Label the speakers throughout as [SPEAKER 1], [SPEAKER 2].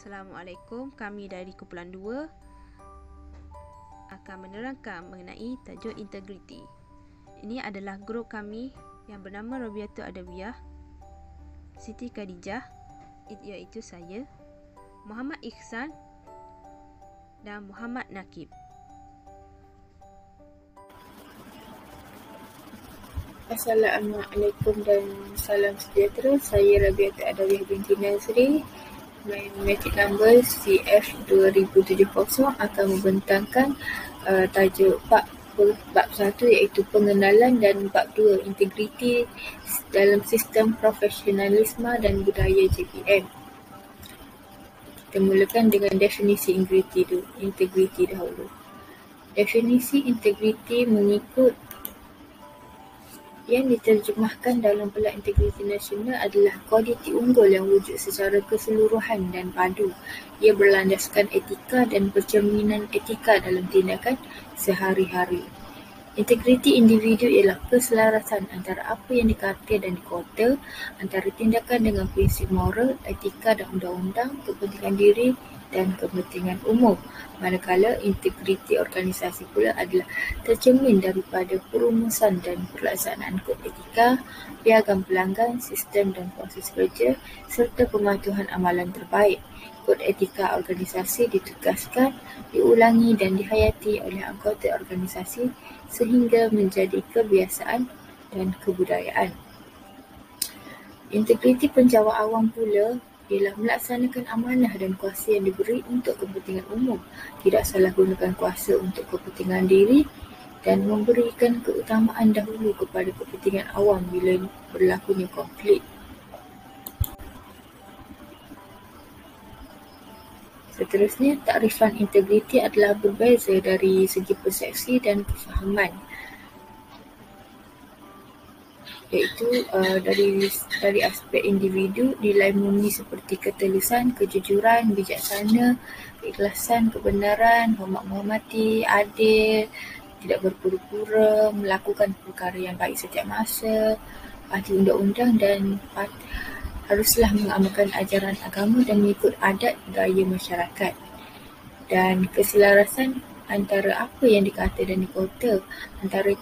[SPEAKER 1] Assalamualaikum, kami dari kumpulan 2 akan menerangkan mengenai tajuk integriti. Ini adalah grup kami yang bernama Robiatul Adawiyah, Siti Khadijah, iaitu saya, Muhammad Ihsan dan Muhammad Nakib.
[SPEAKER 2] Assalamualaikum dan salam sejahtera. Saya Rabiatul Adawiyah binti Nazri. My matric number CF2070 akan membentangkan tajuk bab 1 iaitu pengenalan dan bab 2 integriti dalam sistem profesionalisme dan budaya JPM. Kita mulakan dengan definisi integriti dahulu. Definisi integriti mengikut yang diterjemahkan dalam Pelan Integriti Nasional adalah kualiti unggul yang wujud secara keseluruhan dan padu. Ia berlandaskan etika dan pencerminan etika dalam tindakan sehari-hari. Integriti individu ialah keselarasan antara apa yang dikata dan dikota, antara tindakan dengan prinsip moral, etika dan undang-undang, kepentingan diri dan kepentingan umum. Manakala integriti organisasi pula adalah tercermin daripada perumusan dan pelaksanaan kod etika, piagam pelanggan, sistem dan proses kerja serta pematuhan amalan terbaik. Kod etika organisasi ditugaskan, diulangi dan dihayati oleh anggota organisasi sehingga menjadi kebiasaan dan kebudayaan. Integriti penjawat awam pula ialah melaksanakan amanah dan kuasa yang diberi untuk kepentingan umum, tidak salah gunakan kuasa untuk kepentingan diri dan memberikan keutamaan dahulu kepada kepentingan awam bila berlakunya konflik. Seterusnya, takrifan integriti adalah berbeza dari segi persepsi dan kefahaman, iaitu dari aspek individu, nilai murni seperti ketulusan, kejujuran, bijaksana, keikhlasan, kebenaran, hormat menghormati, adil, tidak berpura-pura, melakukan perkara yang baik setiap masa, patuh undang-undang dan haruslah mengamalkan ajaran agama dan mengikut adat gaya masyarakat. Dan keselarasan antara apa yang dikata dan dikota, antara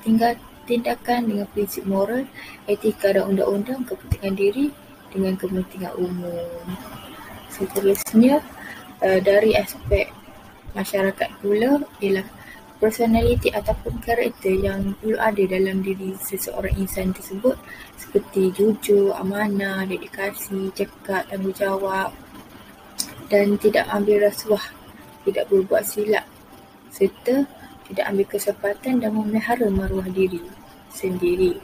[SPEAKER 2] tindakan dengan prinsip moral, etika dan undang-undang, kepentingan diri dengan kepentingan umum. Seterusnya, dari aspek masyarakat pula ialah personaliti ataupun karakter yang perlu ada dalam diri seseorang insan tersebut seperti jujur, amanah, dedikasi, cekap, tanggungjawab dan tidak ambil rasuah, tidak berbuat silap serta tidak ambil kesempatan dan memelihara maruah diri sendiri.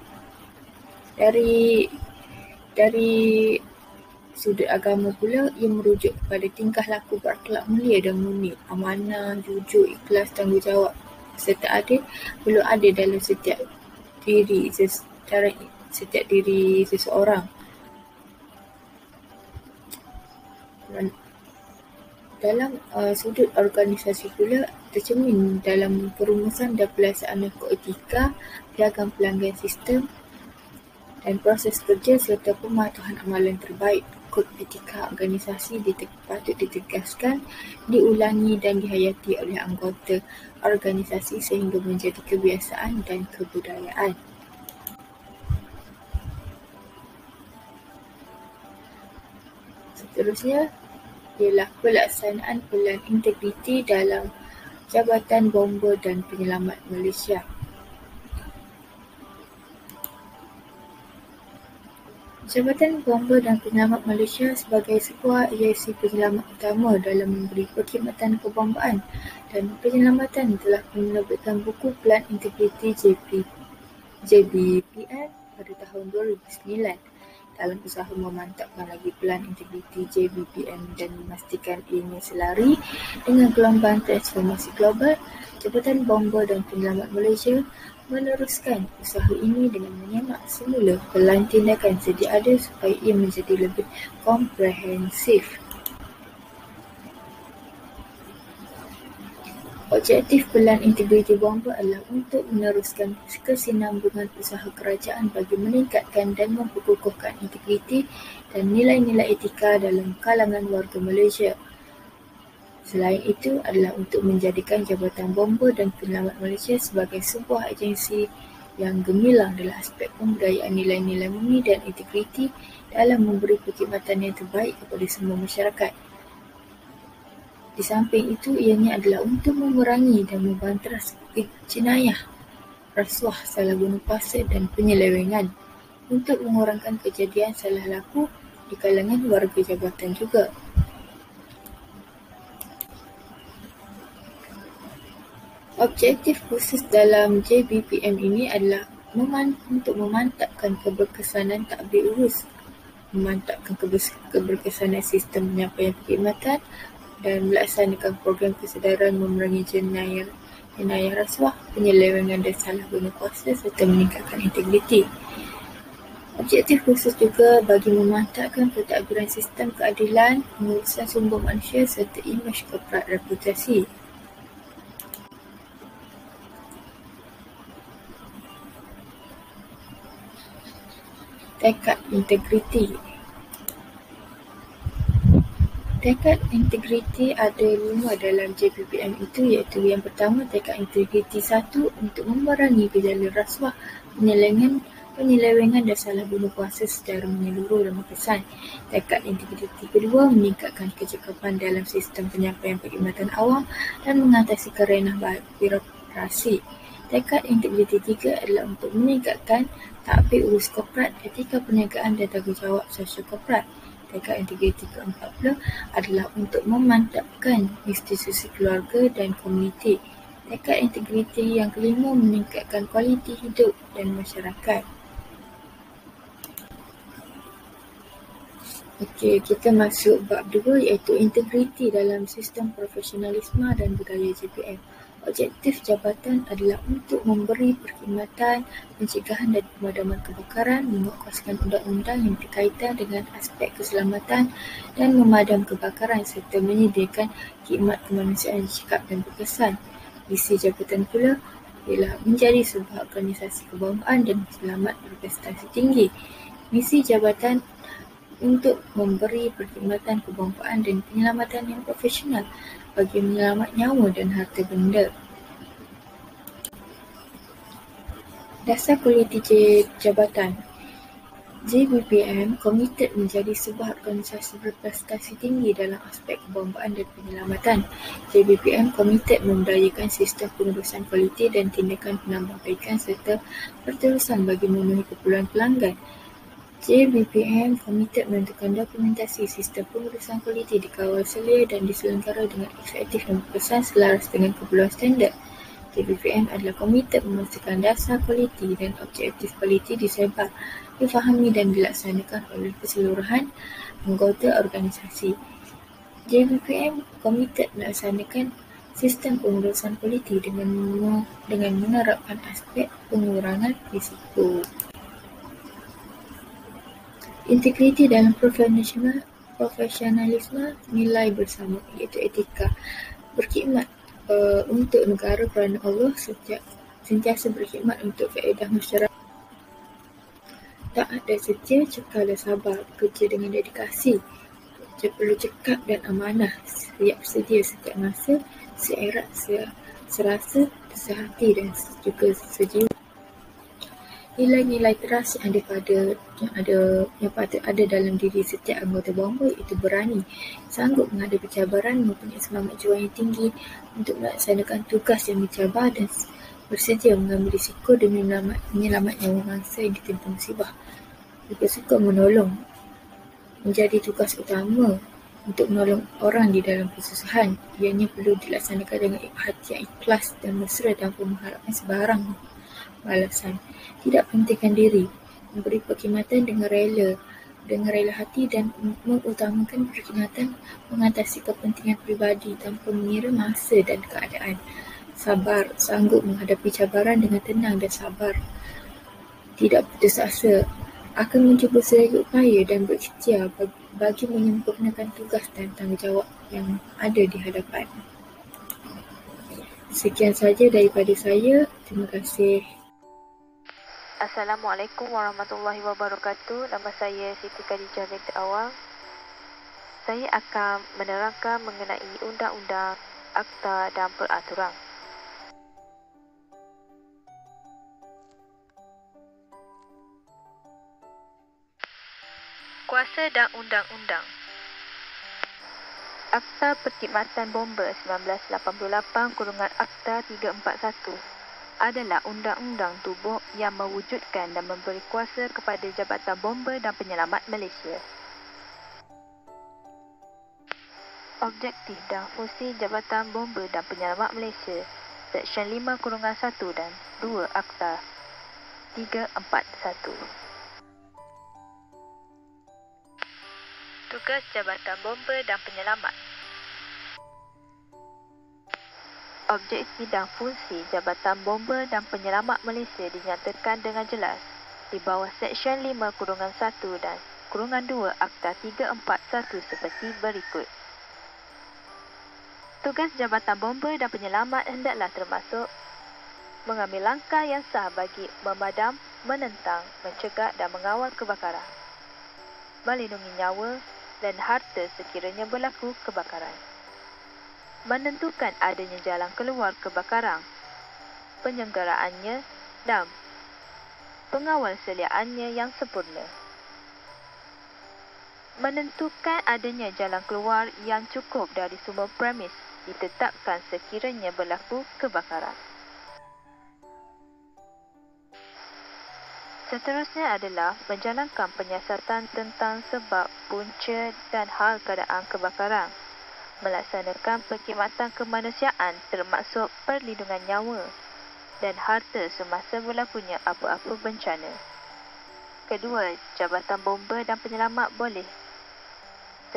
[SPEAKER 2] Dari sudut agama pula, ia merujuk kepada tingkah laku berakhlak mulia dan murni, amanah, jujur, ikhlas, tanggungjawab serta adil perlu ada dalam setiap diri seseorang. Dalam sudut organisasi pula, tercermin dalam perumusan dan pelaksanaan kod etika, piagam pelanggan sistem dan proses kerja serta pematuhan amalan terbaik. Kod etika organisasi patut ditegaskan, diulangi dan dihayati oleh anggota organisasi sehingga menjadi kebiasaan dan kebudayaan. Seterusnya ialah pelaksanaan pelan integriti dalam Jabatan Bomba dan Penyelamat Malaysia. Jabatan Bomba dan Penyelamat Malaysia sebagai sebuah agensi penyelamat utama dalam memberi perkhidmatan kebombaan dan penyelamatan telah menerbitkan buku Pelan Integriti JBPM pada tahun 2009. Dalam usaha memantapkan lagi Pelan Integriti JBPM dan memastikan ianya selari dengan gelombang transformasi global, Jabatan Bomba dan Penyelamat Malaysia meneruskan usaha ini dengan menyemak semula pelan tindakan sedia ada supaya ia menjadi lebih komprehensif. Objektif Pelan Integriti Bomba adalah untuk meneruskan kesinambungan usaha kerajaan bagi meningkatkan dan memperkukuhkan integriti dan nilai-nilai etika dalam kalangan warga Malaysia. Selain itu adalah untuk menjadikan Jabatan Bomba dan Penyelamat Malaysia sebagai sebuah agensi yang gemilang dalam aspek pembudayaan nilai-nilai murni dan integriti dalam memberi perkhidmatan yang terbaik kepada semua masyarakat. Di samping itu, ianya adalah untuk memerangi dan membantah jenayah, rasuah, salah guna kuasa dan penyelewengan, untuk mengurangkan kejadian salah laku di kalangan warga jabatan juga. Objektif khusus dalam JBPM ini adalah untuk memantapkan keberkesanan tadbir urus, memantapkan keberkesanan sistem penyampaian perkhidmatan dan melaksanakan program kesedaran memerangi jenayah rasuah, penyelewengan dan salah guna kuasa serta meningkatkan integriti. Objektif khusus juga bagi memantapkan pentadbiran sistem keadilan, pengurusan sumber manusia serta imej korporat reputasi. Tekad integriti. Tekad integriti ada 5 dalam JBPM itu, iaitu yang pertama, tekad integriti 1 untuk memerangi gejala rasuah, penyelewengan dan salah guna kuasa secara menyeluruh dan berkesan. Tekad integriti kedua, meningkatkan kecekapan dalam sistem penyampaian perkhidmatan awam dan mengatasi kerenah birokrasi. Tekad integriti 3 adalah untuk meningkatkan tadbir urus korporat, etika perniagaan dan tanggungjawab sosial korporat. Tekad integriti keempat pula adalah untuk memantapkan institusi keluarga dan komuniti. Tekad integriti yang kelima, meningkatkan kualiti hidup dan masyarakat. Okey, kita masuk bab 2, iaitu integriti dalam sistem profesionalisme dan budaya JPM. Objektif jabatan adalah untuk memberi perkhidmatan, pencegahan dan pemadaman kebakaran, menguatkuaskan undang-undang yang berkaitan dengan aspek keselamatan dan memadam kebakaran serta menyediakan khidmat kemanusiaan yang cekap dan berkesan. Misi jabatan pula ialah menjadi sebuah organisasi kebawaan dan selamat berprestasi tinggi. Misi jabatan untuk memberi perkhidmatan kebawaan dan penyelamatan yang profesional bagi menyelamat nyawa dan harta benda. Dasar kualiti jabatan. JBPM komited menjadi sebuah organisasi berprestasi tinggi dalam aspek kebawaan dan penyelamatan. JBPM komited memberdayakan sistem pengurusan kualiti dan tindakan penambahbaikan serta perterusan bagi memenuhi keperluan pelanggan. JBPM komited menentukan dokumentasi sistem pengurusan kualiti dikawal selia dan diselenggara dengan efektif dan berkesan selaras dengan keperluan standard. JBPM adalah komited memastikan dasar kualiti dan objektif kualiti disebar, difahami dan dilaksanakan oleh keseluruhan anggota organisasi. JBPM komited melaksanakan sistem pengurusan kualiti dengan menerapkan aspek pengurangan risiko. Integriti dalam profesionalisme, nilai bersama iaitu etika, berkhidmat untuk negara kerana Allah, sentiasa berkhidmat untuk faedah masyarakat. Taat dan setia, cekal dan sabar, bekerja dengan dedikasi, perlu cekap dan amanah, siap sedia setiap masa, seerat, serasa, sehati dan juga sejiwa. Nilai-nilai teras yang ada dalam diri setiap anggota bomba itu berani, sanggup menghadapi cabaran, mempunyai semangat juang yang tinggi untuk melaksanakan tugas yang mencabar dan bersedia mengambil risiko demi menyelamat nyawa bangsa yang ditimpa musibah. Juga suka menolong, menjadi tugas utama untuk menolong orang di dalam kesusahan. Ianya perlu dilaksanakan dengan hati yang ikhlas dan mesra tanpa mengharapkan sebarang balasan. Tidak pentingkan diri, memberi perkhidmatan dengan rela hati dan mengutamakan perkhidmatan mengatasi kepentingan peribadi tanpa mengira masa dan keadaan. Sabar, sanggup menghadapi cabaran dengan tenang dan sabar. Tidak putus asa, akan mencuba selagi upaya dan berikhtiar bagi menyempurnakan tugas dan tanggungjawab yang ada di hadapan. Sekian saja daripada saya. Terima kasih.
[SPEAKER 3] Assalamualaikum warahmatullahi wabarakatuh. Nama saya Siti Khadijah binti Awang.
[SPEAKER 1] Saya akan menerangkan mengenai undang-undang, akta dan peraturan. Kuasa dan undang-undang. Akta Perkhidmatan Bomba 1988 Akta 341 adalah undang-undang tubuh yang mewujudkan dan memberi kuasa kepada Jabatan Bomba dan Penyelamat Malaysia. Objektif dan fungsi Jabatan Bomba dan Penyelamat Malaysia, Seksyen 5-1 dan 2 Akta 341. Tugas Jabatan Bomba dan Penyelamat. Objektif dan fungsi Jabatan Bomba dan Penyelamat Malaysia dinyatakan dengan jelas di bawah Seksyen 5-1 dan -2 Akta 341 seperti berikut. Tugas Jabatan Bomba dan Penyelamat hendaklah termasuk mengambil langkah yang sah bagi memadam, menentang, mencegah dan mengawal kebakaran, melindungi nyawa dan harta sekiranya berlaku kebakaran, menentukan adanya jalan keluar kebakaran, penyelenggaraannya dan pengawal seliaannya yang sempurna, menentukan adanya jalan keluar yang cukup dari semua premis ditetapkan sekiranya berlaku kebakaran. Seterusnya adalah menjalankan penyiasatan tentang sebab, punca dan hal keadaan kebakaran, melaksanakan perkhidmatan kemanusiaan termasuk perlindungan nyawa dan harta semasa berlakunya apa-apa bencana. Kedua, Jabatan Bomba dan Penyelamat boleh,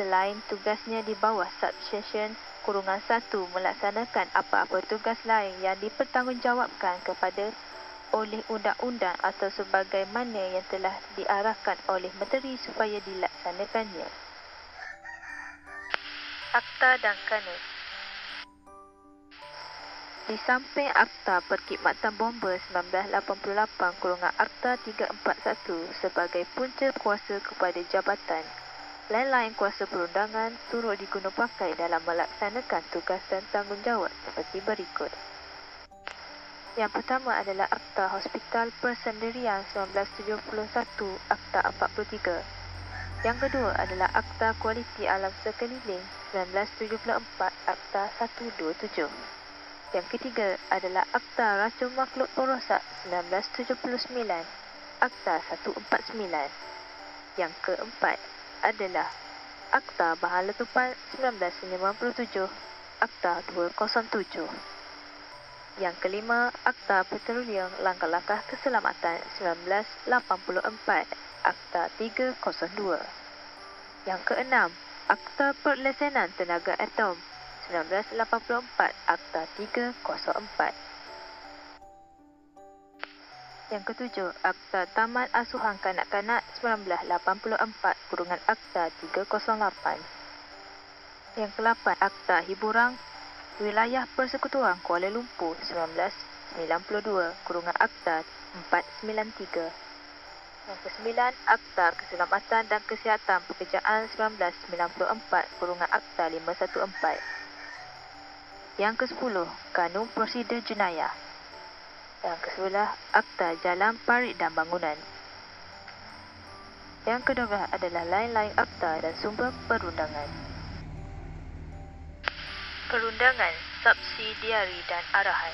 [SPEAKER 1] selain tugasnya di bawah Subseksyen -1, melaksanakan apa-apa tugas lain yang dipertanggungjawabkan kepada oleh undang-undang atau sebagaimana yang telah diarahkan oleh Menteri supaya dilaksanakannya. Akta dan Kanun. Di samping Akta Perkhidmatan Bomba 1988 Akta 341 sebagai punca kuasa kepada jabatan, lain-lain kuasa perundangan turut digunapakai dalam melaksanakan tugas dan tanggungjawab seperti berikut. Yang pertama adalah Akta Hospital Persendirian 1971 Akta 43. Yang kedua adalah Akta Kualiti Alam Sekeliling 1974 Akta 127. Yang ketiga adalah Akta Racun Makhluk Perosak 1979 Akta 149. Yang keempat adalah Akta Bahan Letupan 1957 Akta 207. Yang kelima, Akta Petroleum Langkah-Langkah Keselamatan 1984 Akta 302. Yang keenam, Akta Perlesenan Tenaga Atom 1984 Akta 304. Yang ketujuh, Akta Taman Asuhan Kanak-Kanak 1984 Akta 308. Yang ke-8, Akta Hiburan Wilayah Persekutuan Kuala Lumpur 1992 Akta 493. Yang ke-9, Akta Keselamatan dan Kesihatan Pekerjaan 1994 Akta 514. Yang ke-10, Kanun Prosedur Jenayah. Yang ke-11, Akta Jalan, Parit dan Bangunan. Yang ke-12 adalah lain-lain akta dan sumber perundangan. Perundangan, subsidiari dan arahan.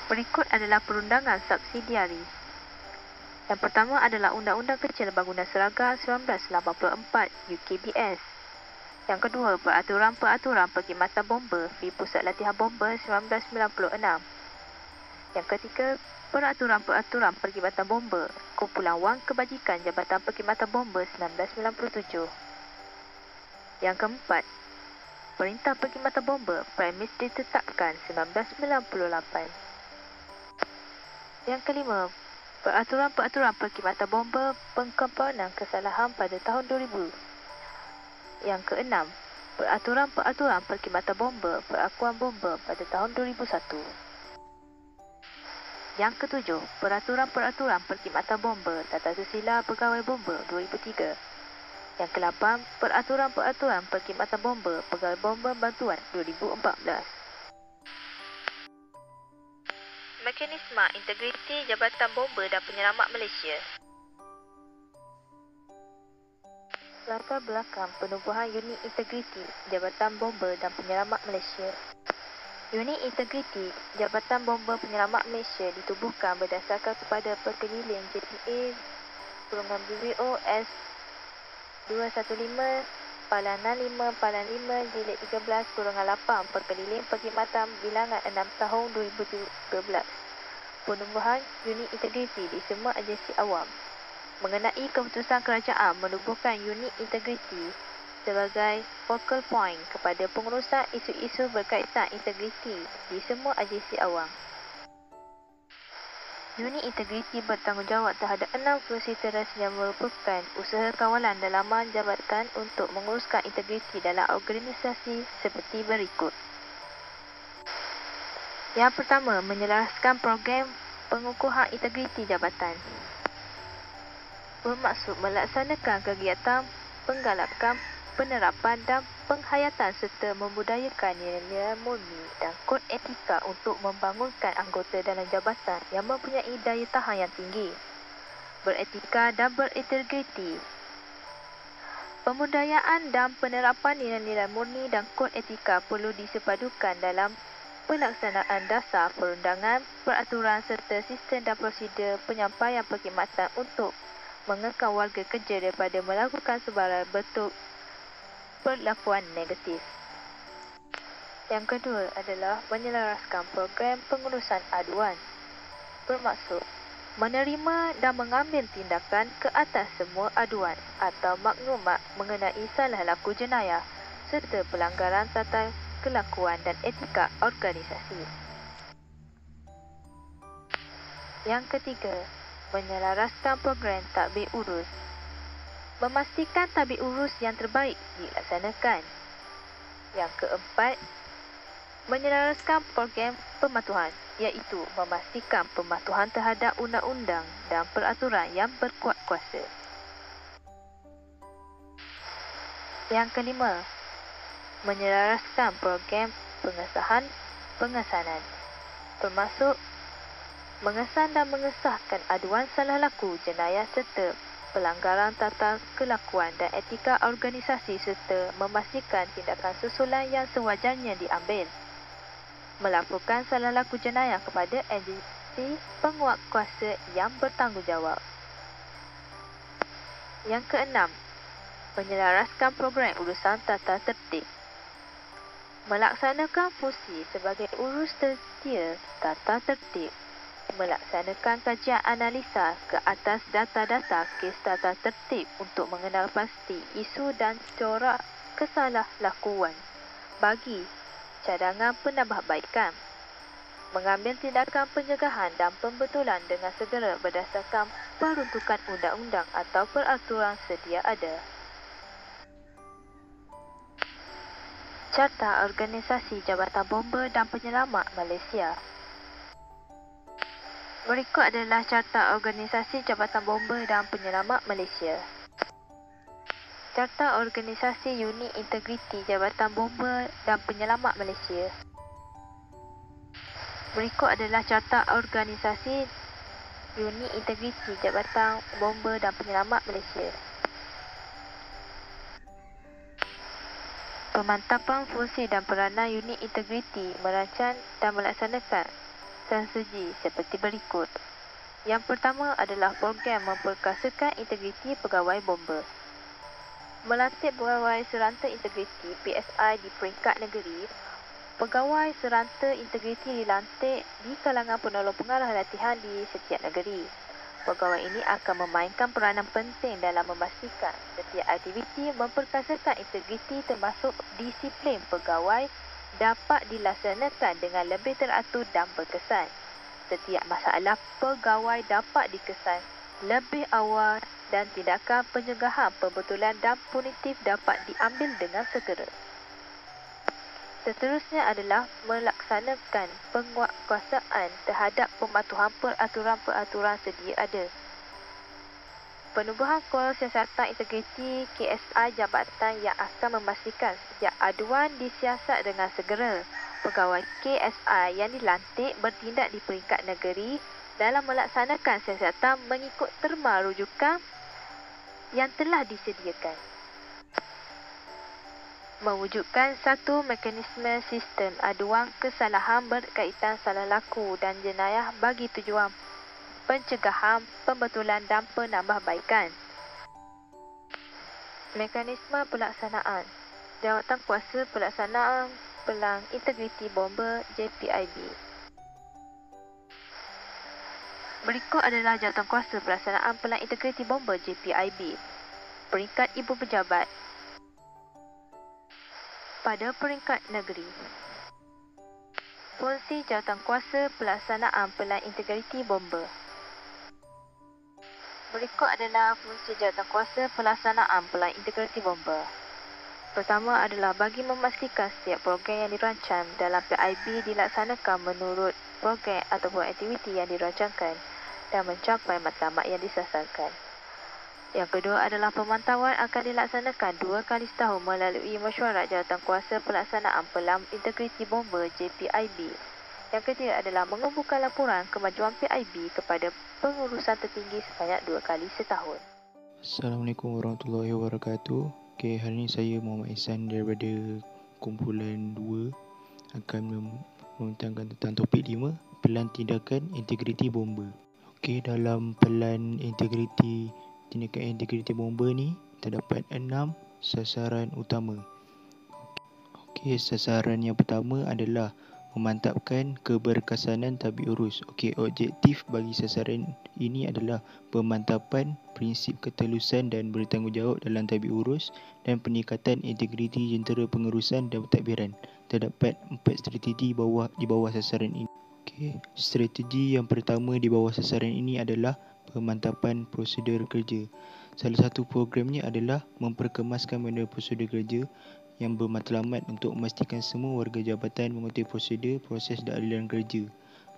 [SPEAKER 1] Berikut adalah perundangan subsidiari. Yang pertama adalah Undang-Undang Kecil Bangunan Seragam 1984 UKBS. Yang kedua, Peraturan-Peraturan Perkhidmatan Bomba di Pusat Latihan Bomba 1996. Yang ketiga, Peraturan-Peraturan Perkhidmatan Bomba Kumpulan Wang Kebajikan Jabatan Perkhidmatan Bomba 1997. Yang keempat, Perintah Perkhidmatan Bomba premis ditetapkan 1998. Yang kelima, Peraturan-Peraturan Perkhidmatan Bomba Pengkompanan Kesalahan pada tahun 2000. Yang keenam, Peraturan-Peraturan Perkhidmatan Bomba Perakuan Bomba pada tahun 2001. Yang ketujuh, Peraturan-Peraturan Perkhidmatan Bomba Tata Susila Pegawai Bomba 2003. Yang ke-8, Peraturan-Peraturan Perkhidmatan Bomba Pegawai Bomba Bantuan 2014. Mekanisme Integriti Jabatan Bomba dan Penyelamat Malaysia. Latar belakang penubuhan Unit Integriti Jabatan Bomba dan Penyelamat Malaysia. Unit Integriti Jabatan Bomba Penyelamat Malaysia ditubuhkan berdasarkan kepada Perkeliling JPA /BBOS 215/65/5 jilid 13/8 Perkeliling Perkhidmatan Bilangan 6 tahun 2013. Penubuhan Unit Integriti di semua agensi awam. Mengenai keputusan kerajaan menubuhkan Unit Integriti sebagai focal point kepada pengurusan isu-isu berkaitan integriti di semua agensi awam. Unit Integriti bertanggungjawab terhadap 6 fungsi teras yang merupakan usaha kawalan dalaman jabatan untuk menguruskan integriti dalam organisasi seperti berikut. Yang pertama, menyelaraskan program pengukuhan integriti jabatan. Bermaksud melaksanakan kegiatan penggalakan, penerapan dan penghayatan serta membudayakan nilai-nilai murni dan kod etika untuk membangunkan anggota dalam jabatan yang mempunyai daya tahan yang tinggi, beretika dan berintegriti. Pembudayaan dan penerapan nilai-nilai murni dan kod etika perlu disepadukan dalam pelaksanaan dasar perundangan, peraturan serta sistem dan prosedur penyampaian perkhidmatan untuk mengekang warga kerja daripada melakukan sebarang bentuk perlakuan negatif. Yang kedua adalah menyelaraskan program pengurusan aduan. Bermaksud menerima dan mengambil tindakan ke atas semua aduan atau maklumat mengenai salah laku jenayah serta pelanggaran tata kelakuan dan etika organisasi. Yang ketiga, menyelaraskan program tadbir urus. Memastikan tadbir urus yang terbaik dilaksanakan. Yang keempat, menyelaraskan program pematuhan, iaitu memastikan pematuhan terhadap undang-undang dan peraturan yang berkuat kuasa. Yang kelima, menyelaraskan program pengesanan, termasuk mengesan dan mengesahkan aduan salah laku jenayah serta pelanggaran tata kelakuan dan etika organisasi serta memastikan tindakan susulan yang sewajarnya diambil. Melaporkan salah laku jenayah kepada agensi penguatkuasa yang bertanggungjawab. Yang keenam, menyelaraskan program urusan tata tertib. Melaksanakan fungsi sebagai urus tertia tata tertib. Melaksanakan kajian analisa ke atas data-data kes tata tertib untuk mengenal pasti isu dan corak kesalahlakuan bagi cadangan penambahbaikan. Mengambil tindakan pencegahan dan pembetulan dengan segera berdasarkan peruntukan undang-undang atau peraturan sedia ada. Carta Organisasi Jabatan Bomba dan Penyelamat Malaysia. Berikut adalah Carta Organisasi Jabatan Bomba dan Penyelamat Malaysia. Carta Organisasi Unit Integriti Jabatan Bomba dan Penyelamat Malaysia. Berikut adalah Carta Organisasi Unit Integriti Jabatan Bomba dan Penyelamat Malaysia. Pemantapan fungsi dan peranan unit integriti merancang dan melaksanakan strategi seperti berikut. Yang pertama adalah program memperkasakan integriti pegawai bomba. Melantik pegawai seranta integriti PSI di peringkat negeri. Pegawai seranta integriti dilantik di kalangan penolong pengarah latihan di setiap negeri. Pegawai ini akan memainkan peranan penting dalam memastikan setiap aktiviti memperkasakan integriti termasuk disiplin pegawai dapat dilaksanakan dengan lebih teratur dan berkesan. Setiap masalah pegawai dapat dikesan lebih awal dan tindakan pencegahan, pembetulan dan punitif dapat diambil dengan segera. Seterusnya adalah melaksanakan penguatkuasaan terhadap pematuhan peraturan-peraturan sedia ada. Penubuhan Kol Siasatan Integriti KSI jabatan yang akan memastikan setiap aduan disiasat dengan segera. Pegawai KSI yang dilantik bertindak di peringkat negeri dalam melaksanakan siasatan mengikut terma rujukan yang telah disediakan. Mewujudkan satu mekanisme sistem aduan kesalahan berkaitan salah laku dan jenayah bagi tujuan pencegahan, pembetulan dan penambahbaikan. Mekanisme pelaksanaan Jawatan Kuasa Pelaksanaan Pelang Integriti Bomba JPIB. Berikut adalah jawatan kuasa pelaksanaan Pelang Integriti Bomba JPIB. Peringkat Ibu Pejabat. Pada peringkat negeri, fungsi jawatan kuasa pelaksanaan Pelang Integriti Bomba. Berikut adalah fungsi jawatan kuasa pelaksanaan Pelang Integriti Bomba. Pertama adalah bagi memastikan setiap program yang dirancang dalam PIB dilaksanakan menurut program ataupun aktiviti yang dirancangkan dan mencapai matlamat yang disasarkan. Yang kedua adalah pemantauan akan dilaksanakan 2 kali setahun melalui mesyuarat jawatan kuasa pelaksanaan Pelang Integriti Bomba JPIB. Yang ketiga adalah mengumpulkan laporan kemajuan PIB kepada pengurusan tertinggi sebanyak 2 kali setahun.
[SPEAKER 3] Assalamualaikum warahmatullahi wabarakatuh. Okey, hari ini saya Muhammad Ihsan daripada kumpulan 2 akan membentangkan tentang topik 5, Pelan Tindakan Integriti Bomba. Okey, dalam pelan tindakan integriti bomba ni terdapat 6 sasaran utama. Okey, sasaran yang pertama adalah memantapkan keberkesanan tabik urus. Okey, objektif bagi sasaran ini adalah pemantapan prinsip ketelusan dan bertanggungjawab dalam tabik urus dan peningkatan integriti jentera pengurusan dan pentadbiran. Terdapat 4 strategi di bawah sasaran ini. Okey, strategi yang pertama di bawah sasaran ini adalah pemantapan prosedur kerja. Salah satu programnya adalah memperkemaskan manual prosedur kerja yang bermatlamat untuk memastikan semua warga jabatan mengikuti prosedur, proses dan aliran kerja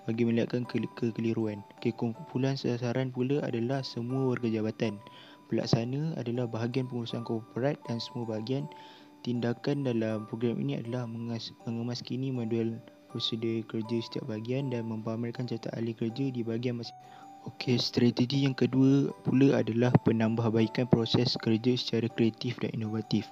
[SPEAKER 3] bagi melihatkan kekeliruan. Kumpulan sasaran pula adalah semua warga jabatan. Pelaksana adalah bahagian pengurusan korporat dan semua bahagian. Tindakan dalam program ini adalah mengemaskini manual prosedur kerja setiap bahagian dan mempamerkan catat ahli kerja di bahagian masing-masing. Okey, strategi yang kedua pula adalah penambahbaikan proses kerja secara kreatif dan inovatif.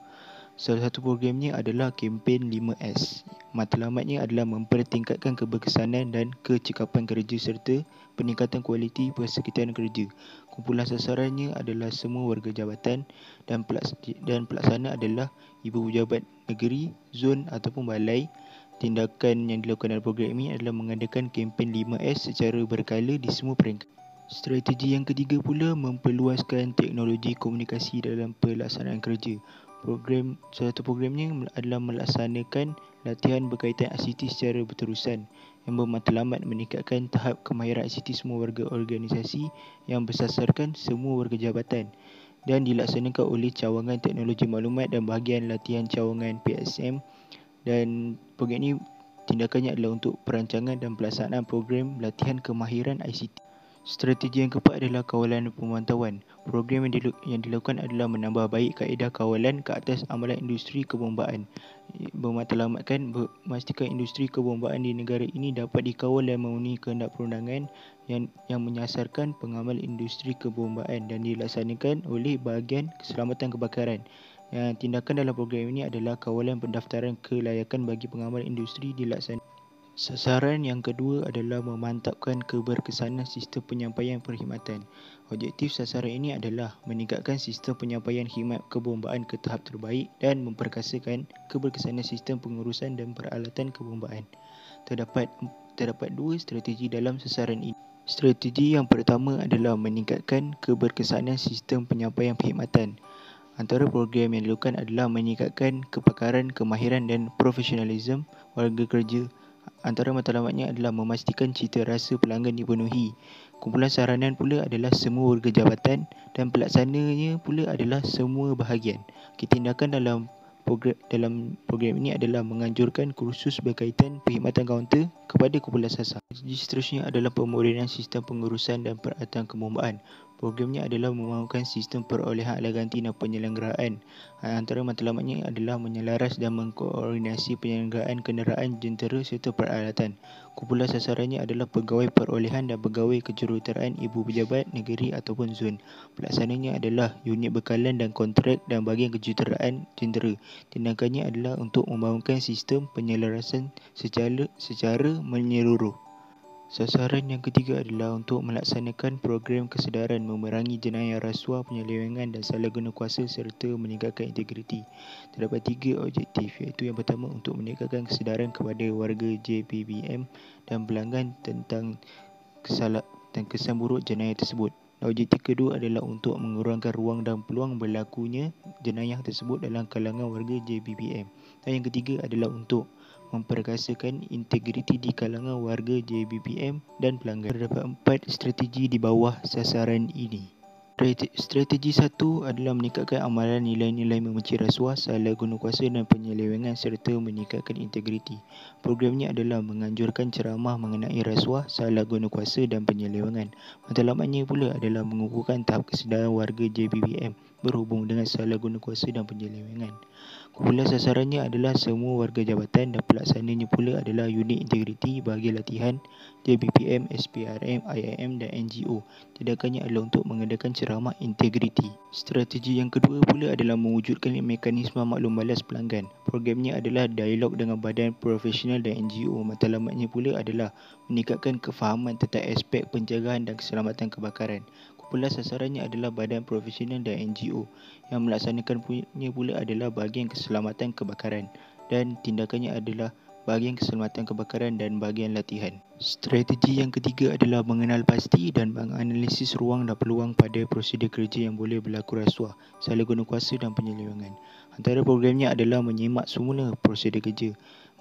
[SPEAKER 3] Salah satu programnya adalah kempen 5S. Matlamatnya adalah mempertingkatkan keberkesanan dan kecekapan kerja serta peningkatan kualiti persekitaran kerja. Kumpulan sasarannya adalah semua warga jabatan dan pelaksana adalah ibu pejabat negeri, zon ataupun balai. Tindakan yang dilakukan dalam program ini adalah mengadakan kempen 5S secara berkala di semua peringkat. Strategi yang ketiga pula memperluaskan teknologi komunikasi dalam pelaksanaan kerja. Salah satu programnya adalah melaksanakan latihan berkaitan ICT secara berterusan yang bermatlamat meningkatkan tahap kemahiran ICT semua warga organisasi yang bersasarkan semua warga jabatan dan dilaksanakan oleh cawangan teknologi maklumat dan bahagian latihan cawangan PSM. Dan program ini tindakannya adalah untuk perancangan dan pelaksanaan program latihan kemahiran ICT. Strategi yang keempat adalah kawalan dan pemantauan. Program yang dilakukan adalah menambah baik kaedah kawalan ke atas amalan industri kebombaan. Bermatlamatkan memastikan industri kebombaan di negara ini dapat dikawal dan memenuhi kehendak perundangan yang menyasarkan pengamal industri kebombaan dan dilaksanakan oleh bahagian keselamatan kebakaran. Tindakan dalam program ini adalah kawalan pendaftaran kelayakan bagi pengamal industri dilaksanakan. Sasaran yang kedua adalah memantapkan keberkesanan sistem penyampaian perkhidmatan. Objektif sasaran ini adalah meningkatkan sistem penyampaian khidmat kebombaan ke tahap terbaik dan memperkasakan keberkesanan sistem pengurusan dan peralatan kebombaan. Terdapat 2 strategi dalam sasaran ini. Strategi yang pertama adalah meningkatkan keberkesanan sistem penyampaian perkhidmatan. Antara program yang dilakukan adalah meningkatkan kepakaran, kemahiran dan profesionalisme warga kerja. Antara matlamatnya adalah memastikan cita rasa pelanggan dipenuhi. Kumpulan saranan pula adalah semua warga jabatan dan pelaksananya pula adalah semua bahagian. Tindakan dalam program ini adalah menganjurkan kursus berkaitan perkhidmatan kaunter kepada kumpulan sasar. Seterusnya adalah pemodenan sistem pengurusan dan peralatan kebombaan. Programnya adalah membangunkan sistem perolehan ala ganti dan penyelenggaraan. Antara matlamatnya adalah menyelaras dan mengkoordinasi penyelenggaraan kenderaan, jentera serta peralatan. Kumpulan sasarannya adalah pegawai perolehan dan pegawai kejuruteraan ibu pejabat negeri ataupun zon. Pelaksananya adalah unit bekalan dan kontrak dan bahagian kejuruteraan jentera. Tindakannya adalah untuk membangunkan sistem penyelarasan secara menyeluruh. Sasaran yang ketiga adalah untuk melaksanakan program kesedaran memerangi jenayah rasuah, penyelewengan dan salah guna kuasa serta meningkatkan integriti. Terdapat 3 objektif, iaitu yang pertama untuk meningkatkan kesedaran kepada warga JBBM dan pelanggan tentang kesan buruk jenayah tersebut. Objektif kedua adalah untuk mengurangkan ruang dan peluang berlakunya jenayah tersebut dalam kalangan warga JBBM. Dan yang ketiga adalah untuk memperkasakan integriti di kalangan warga JBBM dan pelanggan. Terdapat 4 strategi di bawah sasaran ini. Strategi 1 adalah meningkatkan amalan nilai-nilai membenci rasuah, salah guna kuasa dan penyelewengan serta meningkatkan integriti. Programnya adalah menganjurkan ceramah mengenai rasuah, salah guna kuasa dan penyelewengan. Matlamatnya pula adalah mengukuhkan tahap kesedaran warga JBBM berhubung dengan salah guna kuasa dan penyelewengan. Kumpulan sasarannya adalah semua warga jabatan dan pelaksananya pula adalah unit integriti bagi latihan JBPM, SPRM, IIM dan NGO. Tindakannya adalah untuk mengadakan ceramah integriti. Strategi yang kedua pula adalah mewujudkan mekanisme maklum balas pelanggan. Programnya adalah dialog dengan badan profesional dan NGO. Matlamatnya pula adalah meningkatkan kefahaman tentang aspek pencegahan dan keselamatan kebakaran. Kumpulan sasarannya adalah badan profesional dan NGO. Yang melaksanakannya pula adalah bahagian keselamatan kebakaran dan tindakannya adalah bahagian keselamatan kebakaran dan bahagian latihan. Strategi yang ketiga adalah mengenal pasti dan menganalisis ruang dan peluang pada prosedur kerja yang boleh berlaku rasuah, salah guna kuasa dan penyelewengan. Antara programnya adalah menyimak semula prosedur kerja.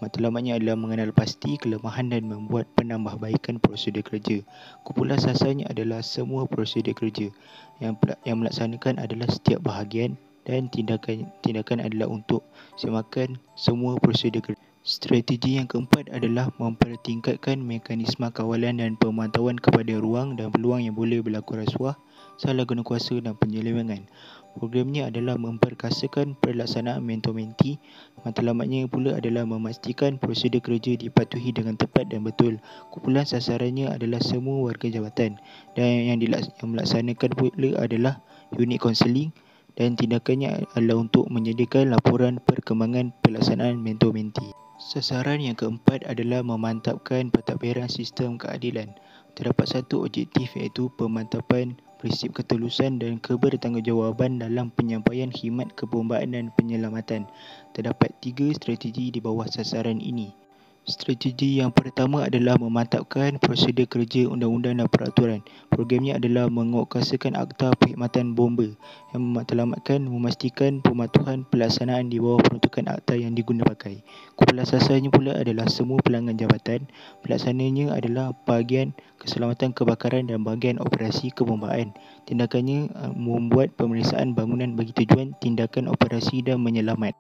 [SPEAKER 3] Matlamatnya adalah mengenal pasti kelemahan dan membuat penambahbaikan prosedur kerja. Kumpulan sasarannya adalah semua prosedur kerja. Yang melaksanakan adalah setiap bahagian dan tindakan adalah untuk semakan semua prosedur kerja. Strategi yang keempat adalah mempertingkatkan mekanisme kawalan dan pemantauan kepada ruang dan peluang yang boleh berlaku rasuah, salah guna kuasa dan penyelewengan. Programnya adalah memperkasakan pelaksanaan mentor-menti. Matlamatnya pula adalah memastikan prosedur kerja dipatuhi dengan tepat dan betul. Kumpulan sasarannya adalah semua warga jabatan dan yang melaksanakan pula adalah unit kaunseling dan tindakannya adalah untuk menyediakan laporan perkembangan pelaksanaan mentor-menti. Sasaran yang keempat adalah memantapkan pentadbiran sistem keadilan. Terdapat 1 objektif iaitu pemantapan prinsip ketulusan dan kebertanggungjawaban dalam penyampaian khidmat kebombaan dan penyelamatan. Terdapat 3 strategi di bawah sasaran ini. Strategi yang pertama adalah memantapkan prosedur kerja undang-undang dan peraturan. Programnya adalah mengokasakan akta perkhidmatan bomba yang matlamatkan memastikan pematuhan pelaksanaan di bawah peruntukan akta yang diguna pakai. Kumpulan sasarannya pula adalah semua pelanggan jabatan. Pelaksananya adalah bahagian keselamatan kebakaran dan bahagian operasi kebombaan. Tindakannya membuat pemeriksaan bangunan bagi tujuan tindakan operasi dan menyelamat.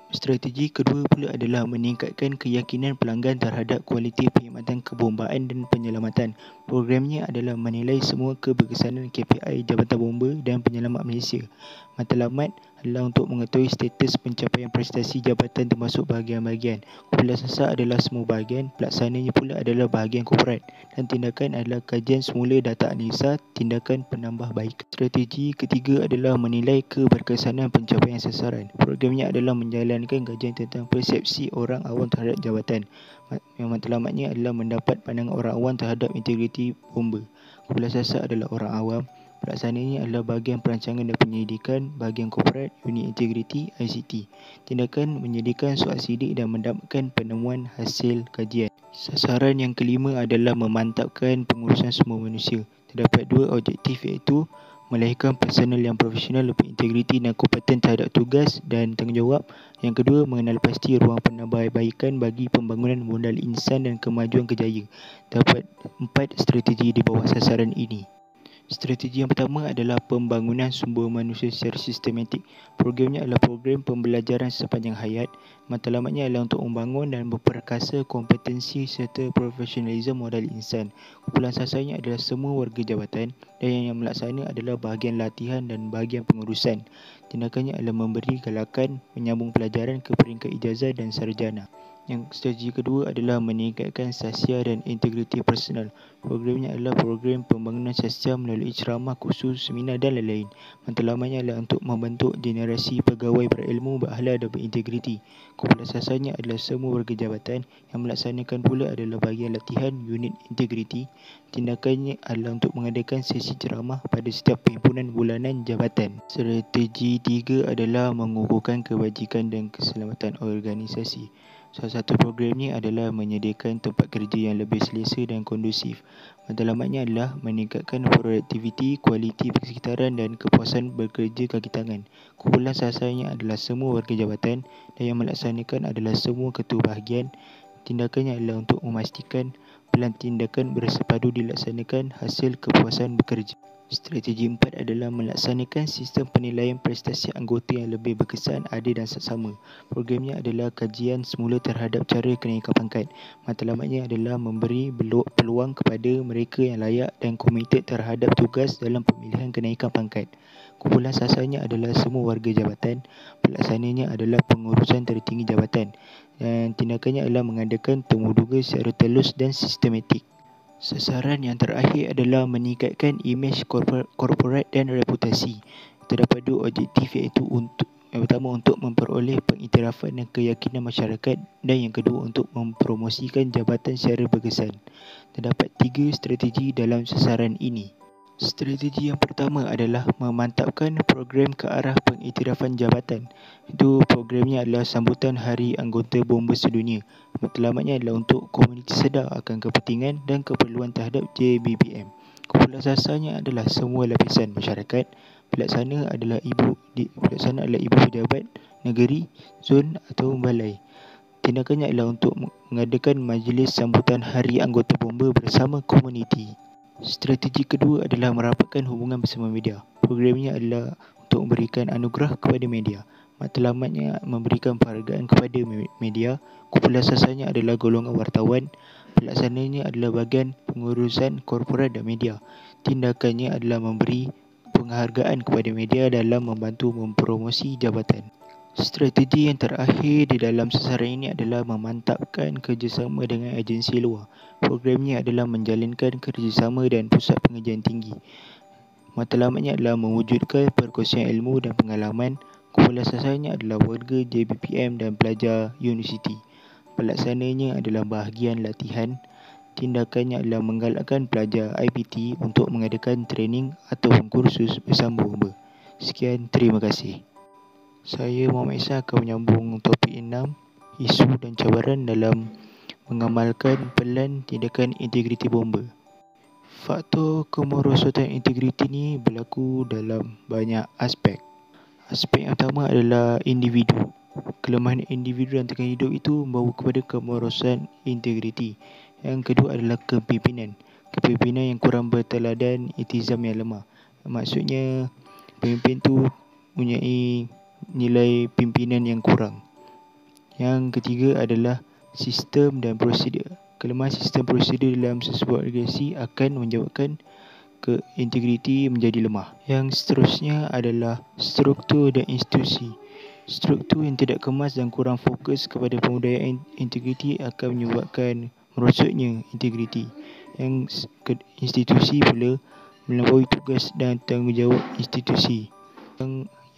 [SPEAKER 3] Strategi kedua pula adalah meningkatkan keyakinan pelanggan terhadap kualiti perkhidmatan kebombaan dan penyelamatan. Programnya adalah menilai semua keberkesanan KPI Jabatan Bomba dan Penyelamat Malaysia. Matlamat adalah untuk mengetahui status pencapaian prestasi jabatan termasuk bahagian-bahagian. Kumpulan sasar adalah semua bahagian, pelaksananya pula adalah bahagian korporat dan tindakan adalah kajian semula data analisa, tindakan penambahbaikan. Strategi ketiga adalah menilai keberkesanan pencapaian sasaran. Programnya adalah menjalankan kajian tentang persepsi orang awam terhadap jabatan. Yang matlamatnya adalah mendapat pandangan orang awam terhadap integriti bomba. Kumpulan sasar adalah orang awam. Pelaksananya adalah bahagian perancangan dan penyelidikan, bahagian korporat, unit integriti, ICT. Tindakan menyediakan soal sidik dan mendapatkan penemuan hasil kajian. Sasaran yang kelima adalah memantapkan pengurusan sumber manusia. Terdapat 2 objektif iaitu melahirkan personel yang profesional, berintegriti dan kompeten terhadap tugas dan tanggungjawab. Yang kedua, mengenal pasti ruang penambahbaikan bagi pembangunan modal insan dan kemajuan kerjaya. Terdapat 4 strategi di bawah sasaran ini. Strategi yang pertama adalah pembangunan sumber manusia secara sistematik. Programnya adalah program pembelajaran sepanjang hayat. Matlamatnya adalah untuk membangun dan memperkasa kompetensi serta profesionalisme modal insan. Kumpulan sasarannya adalah semua warga jabatan dan yang melaksana adalah bahagian latihan dan bahagian pengurusan. Tindakannya adalah memberi galakan menyambung pelajaran ke peringkat ijazah dan sarjana. Yang strategi kedua adalah meningkatkan sassia dan integriti personal. Programnya adalah program pembangunan sassia melalui ceramah, kursus, seminar dan lain-lain. Matlamatnya adalah untuk membentuk generasi pegawai berilmu, berakhlak dan berintegriti. Kumpulan sasarannya adalah semua warga jabatan. Yang melaksanakan pula adalah bahagian latihan unit integriti. Tindakannya adalah untuk mengadakan sesi ceramah pada setiap perhimpunan bulanan jabatan. Strategi tiga adalah mengukuhkan kebajikan dan keselamatan organisasi. Salah satu programnya adalah menyediakan tempat kerja yang lebih selesa dan kondusif. Matlamatnya adalah meningkatkan produktiviti, kualiti persekitaran dan kepuasan bekerja kaki tangan. Kumpulan sasarannya adalah semua warga jabatan dan yang melaksanakan adalah semua ketua bahagian. Tindakannya adalah untuk memastikan pelan tindakan bersepadu dilaksanakan hasil kepuasan bekerja. Strategi 4 adalah melaksanakan sistem penilaian prestasi anggota yang lebih berkesan, adil dan saksama. Programnya adalah kajian semula terhadap cara kenaikan pangkat. Matlamatnya adalah memberi peluang kepada mereka yang layak dan komited terhadap tugas dalam pemilihan kenaikan pangkat. Kumpulan sasarannya adalah semua warga jabatan. Pelaksananya adalah pengurusan tertinggi jabatan. Dan tindakannya adalah mengadakan temuduga secara telus dan sistematik. Sasaran yang terakhir adalah meningkatkan imej korporat dan reputasi. Terdapat dua objektif iaitu yang pertama untuk memperoleh pengiktirafan dan keyakinan masyarakat dan yang kedua untuk mempromosikan jabatan secara berkesan. Terdapat 3 strategi dalam sasaran ini. Strategi yang pertama adalah memantapkan program ke arah pengiktirafan jabatan. Itu programnya adalah sambutan Hari Anggota Bomba Sedunia. Matlamatnya adalah untuk komuniti sedar akan kepentingan dan keperluan terhadap JBPM. Kumpulan sasarannya adalah semua lapisan masyarakat. Pelaksana adalah ibu pejabat negeri, zon atau balai. Tindakannya adalah untuk mengadakan majlis sambutan Hari Anggota Bomba bersama komuniti. Strategi kedua adalah merapatkan hubungan bersama media. Programnya adalah untuk memberikan anugerah kepada media. Matlamatnya memberikan penghargaan kepada media. Kumpulan sasarannya adalah golongan wartawan. Pelaksananya adalah bahagian pengurusan korporat dan media. Tindakannya adalah memberi penghargaan kepada media dalam membantu mempromosi jabatan. Strategi yang terakhir di dalam sasaran ini adalah memantapkan kerjasama dengan agensi luar. Programnya adalah menjalinkan kerjasama dan pusat pengajian tinggi. Matlamatnya adalah mewujudkan perkongsian ilmu dan pengalaman. Kumpulan sasarannya adalah warga JBPM dan pelajar universiti. Pelaksananya adalah bahagian latihan. Tindakannya adalah menggalakkan pelajar IPT untuk mengadakan training atau kursus bersama bomba. Sekian, terima kasih. Saya Muhammad Isan akan menyambung topik 6, isu dan cabaran dalam mengamalkan pelan tindakan integriti bomba. Faktor kemerosotan integriti ni berlaku dalam banyak aspek. Aspek yang pertama adalah individu. Kelemahan individu dalam tengah hidup itu membawa kepada kemerosotan integriti. Yang kedua adalah kepimpinan. Kepimpinan yang kurang berteladan, iltizam yang lemah. Maksudnya pemimpin tu mempunyai nilai pimpinan yang kurang. Yang ketiga adalah sistem dan prosedur. Kelemahan sistem prosedur dalam sesebuah organisasi akan menyebabkan integriti menjadi lemah. Yang seterusnya adalah struktur dan institusi. Struktur yang tidak kemas dan kurang fokus kepada pembudayaan integriti akan menyebabkan merosotnya integriti. Yang institusi pula melampaui tugas dan tanggungjawab institusi.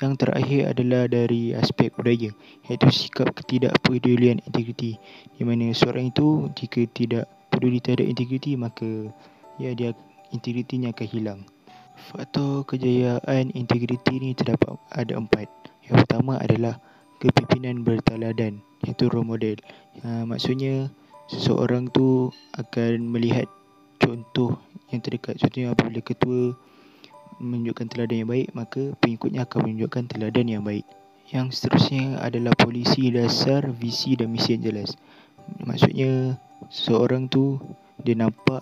[SPEAKER 3] Yang terakhir adalah dari aspek budaya, iaitu sikap ketidakpedulian integriti, di mana seorang itu jika tidak peduli terhadap integriti maka dia integritinya akan hilang. Faktor kejayaan integriti ini terdapat ada 4. Yang pertama adalah kepimpinan berteladan, iaitu role model. Maksudnya seseorang tu akan melihat contoh yang terdekat. Contohnya apabila ketua menunjukkan teladan yang baik, maka pengikutnya akan menunjukkan teladan yang baik. Yang seterusnya adalah polisi dasar, visi dan misi yang jelas. Maksudnya seorang tu dia nampak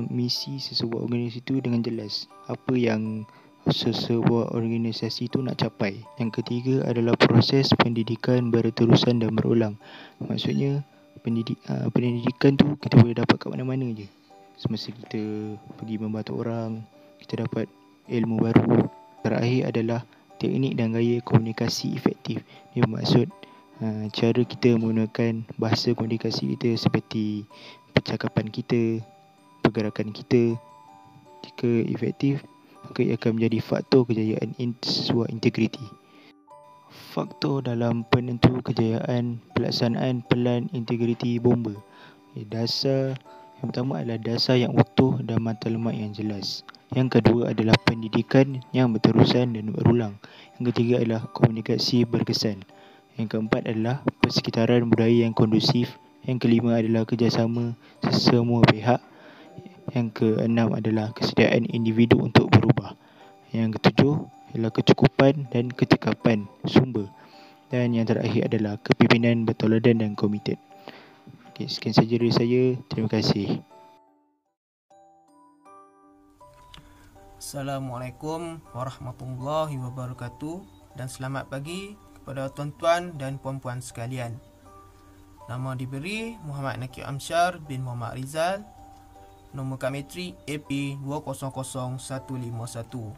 [SPEAKER 3] misi sesebuah organisasi itu dengan jelas. Apa yang sesebuah organisasi itu nak capai. Yang ketiga adalah proses pendidikan berterusan dan berulang. Maksudnya pendidikan tu kita boleh dapat kat mana-mana je. Semasa kita pergi membantu orang, kita dapat ilmu baru. Terakhir adalah teknik dan gaya komunikasi efektif. Ia bermaksud cara kita menggunakan bahasa komunikasi kita seperti percakapan kita, pergerakan kita. Jika efektif, maka ia akan menjadi faktor kejayaan sebuah integriti. Faktor dalam penentu kejayaan pelaksanaan pelan integriti bomba. Dasar yang pertama adalah dasar yang utuh dan matlamat yang jelas. Yang kedua adalah pendidikan yang berterusan dan berulang. Yang ketiga adalah komunikasi berkesan. Yang keempat adalah persekitaran budaya yang kondusif. Yang kelima adalah kerjasama semua pihak. Yang keenam adalah kesediaan individu untuk berubah. Yang ketujuh adalah kecukupan dan kecekapan sumber. Dan yang terakhir adalah kepimpinan berteladan dan komited. Okay, sekian saja dari saya. Terima kasih.
[SPEAKER 4] Assalamualaikum warahmatullahi wabarakatuh dan selamat pagi kepada tuan-tuan dan puan-puan sekalian. Nama diberi Muhammad Nakib Amsyar bin Muhammad Rizal. Nombor Kametri AP200151.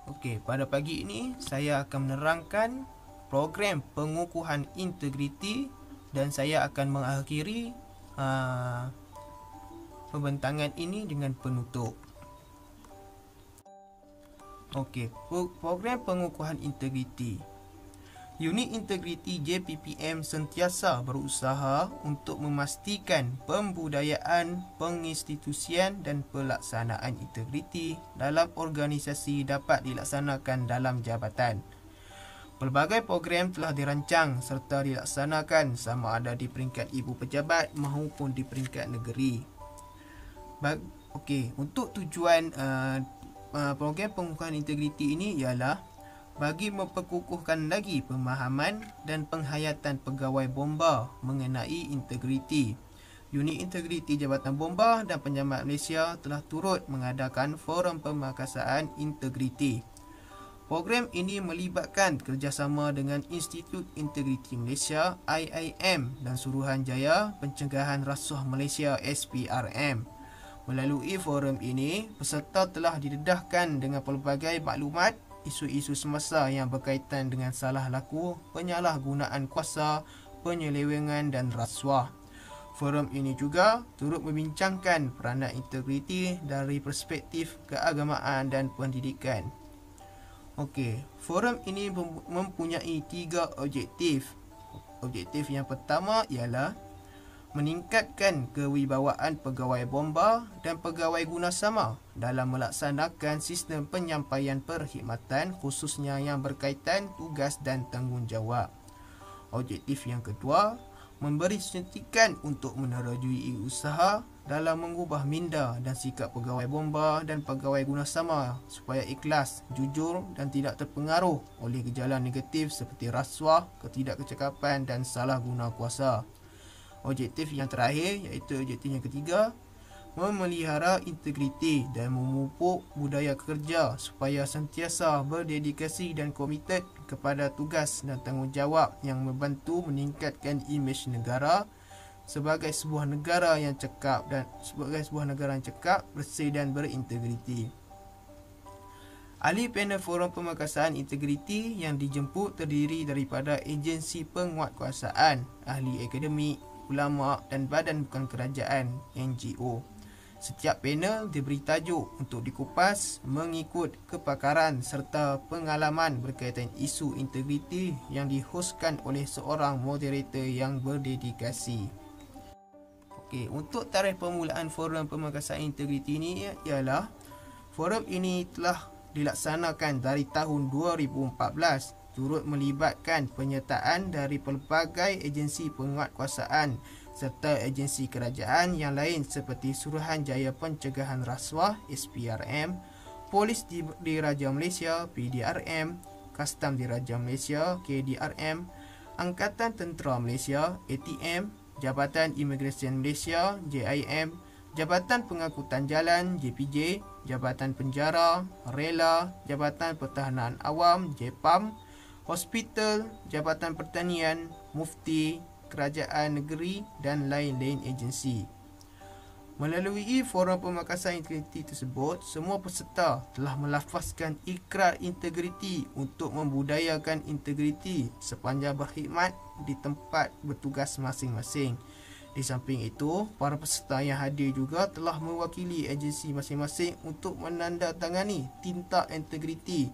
[SPEAKER 4] Okey, pada pagi ini saya akan menerangkan program pengukuhan integriti dan saya akan mengakhiri pembentangan ini dengan penutup. Okey, program pengukuhan integriti. Unit Integriti JPPM sentiasa berusaha untuk memastikan pembudayaan, penginstitusian dan pelaksanaan integriti dalam organisasi dapat dilaksanakan dalam jabatan. Pelbagai program telah dirancang serta dilaksanakan sama ada di peringkat ibu pejabat maupun di peringkat negeri. Untuk tujuan program pengukuhan integriti ini ialah bagi memperkukuhkan lagi pemahaman dan penghayatan pegawai bomba mengenai integriti. Unit Integriti Jabatan Bomba dan Penjamat Malaysia telah turut mengadakan forum pemakasaan integriti. Program ini melibatkan kerjasama dengan Institut Integriti Malaysia IIM dan Suruhanjaya Pencegahan Rasuah Malaysia SPRM. Melalui forum ini, peserta telah didedahkan dengan pelbagai maklumat isu-isu semasa yang berkaitan dengan salah laku, penyalahgunaan kuasa, penyelewengan dan rasuah. Forum ini juga turut membincangkan peranan integriti dari perspektif keagamaan dan pendidikan. Forum ini mempunyai 3 objektif. Objektif yang pertama ialah meningkatkan kewibawaan pegawai bomba dan pegawai gunasama dalam melaksanakan sistem penyampaian perkhidmatan khususnya yang berkaitan tugas dan tanggungjawab. Objektif yang kedua, memberi suntikan untuk menerajui usaha dalam mengubah minda dan sikap pegawai bomba dan pegawai gunasama supaya ikhlas, jujur dan tidak terpengaruh oleh gejala negatif seperti rasuah, ketidakkecakapan dan salah guna kuasa. Objektif yang terakhir iaitu objektif yang ketiga, memelihara integriti dan memupuk budaya kerja supaya sentiasa berdedikasi dan komited kepada tugas dan tanggungjawab yang membantu meningkatkan imej negara sebagai sebuah negara yang cekap, bersih dan berintegriti. Ahli panel forum pemakasaan integriti yang dijemput terdiri daripada agensi penguatkuasaan, ahli akademik, ulama dan badan bukan kerajaan (NGO). Setiap panel diberi tajuk untuk dikupas mengikut kepakaran serta pengalaman berkaitan isu integriti yang dihoskan oleh seorang moderator yang berdedikasi. Untuk tarikh permulaan forum pemakasaan integriti ini ialah forum ini telah dilaksanakan dari tahun 2014. Turut melibatkan penyertaan dari pelbagai agensi penguatkuasaan serta agensi kerajaan yang lain seperti Suruhanjaya Pencegahan Rasuah SPRM, Polis Diraja Malaysia PDRM, Kastam Diraja Malaysia KDRM, Angkatan Tentera Malaysia ATM, Jabatan Imigresen Malaysia JIM, Jabatan Pengangkutan Jalan JPJ, Jabatan Penjara, Rela, Jabatan Pertahanan Awam JPAM, hospital, Jabatan Pertanian, Mufti, Kerajaan Negeri dan lain-lain agensi. Melalui forum pemakasan integriti tersebut, semua peserta telah melafazkan ikrar integriti untuk membudayakan integriti sepanjang berkhidmat di tempat bertugas masing-masing. Di samping itu, para peserta yang hadir juga telah mewakili agensi masing-masing untuk menandatangani tinta integriti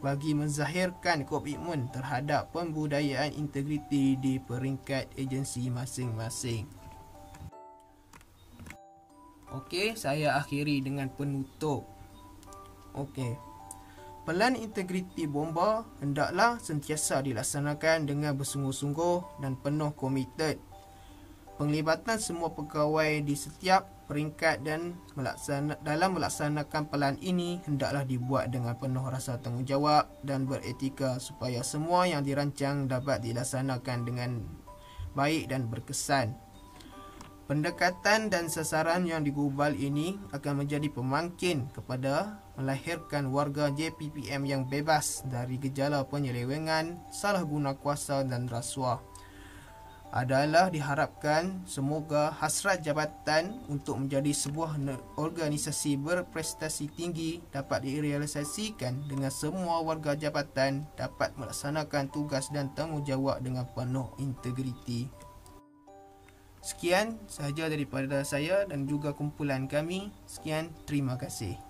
[SPEAKER 4] bagi menzahirkan komitmen terhadap pembudayaan integriti di peringkat agensi masing-masing. Okey, saya akhiri dengan penutup. Okey. Pelan integriti bomba hendaklah sentiasa dilaksanakan dengan bersungguh-sungguh dan penuh komited. Penglibatan semua pegawai di setiap peringkat dan dalam melaksanakan pelan ini hendaklah dibuat dengan penuh rasa tanggungjawab dan beretika supaya semua yang dirancang dapat dilaksanakan dengan baik dan berkesan. Pendekatan dan sasaran yang digubal ini akan menjadi pemangkin kepada melahirkan warga JPPM yang bebas dari gejala penyelewengan, salah guna kuasa dan rasuah. Adalah diharapkan semoga hasrat jabatan untuk menjadi sebuah organisasi berprestasi tinggi dapat direalisasikan dengan semua warga jabatan dapat melaksanakan tugas dan tanggungjawab dengan penuh integriti. Sekian sahaja daripada saya dan juga kumpulan kami. Sekian, terima kasih.